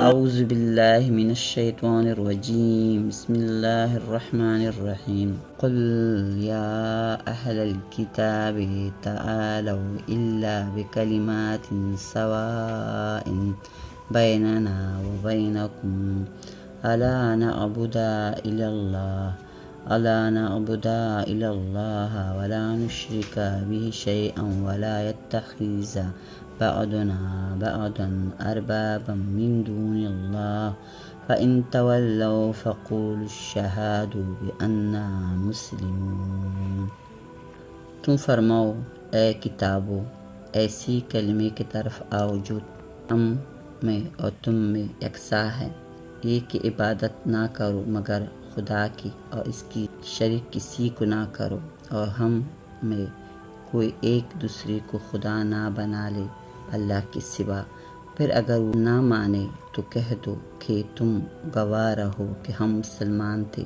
अऊज़ु बिल्लाहि मिनश शैतानिर रजीम बिस्मिल्लाहिर रहमानिर रहीम कुल या अहलल किताबि तआलौ इल्ला बिकलिमातिन सवाइन बैनना व बैनकुम अला नअबुदा इल्लल्लाह वला नुश्रिका बिहि शैअन वला यत्तखिज़ बअदुना बअदन अरबाबन मिन दूनिल्लाह फ़इन तवल्लौ फ़क़ूलु शहादू बिअन्ना मुस्लिमून। तुम फरमाओ ए किताबो, ऐसी कलिमे की तरफ आओ जो हम में और तुम में यकसा है, ये कि इबादत ना करो मगर खुदा की और इसकी शरीक किसी को ना करो, और हम में कोई एक दूसरे को खुदा ना बना ले अल्लाह के सिवा। फिर अगर वो ना माने तो कह दो कि तुम गवाह रहो कि हम मुसलमान थे।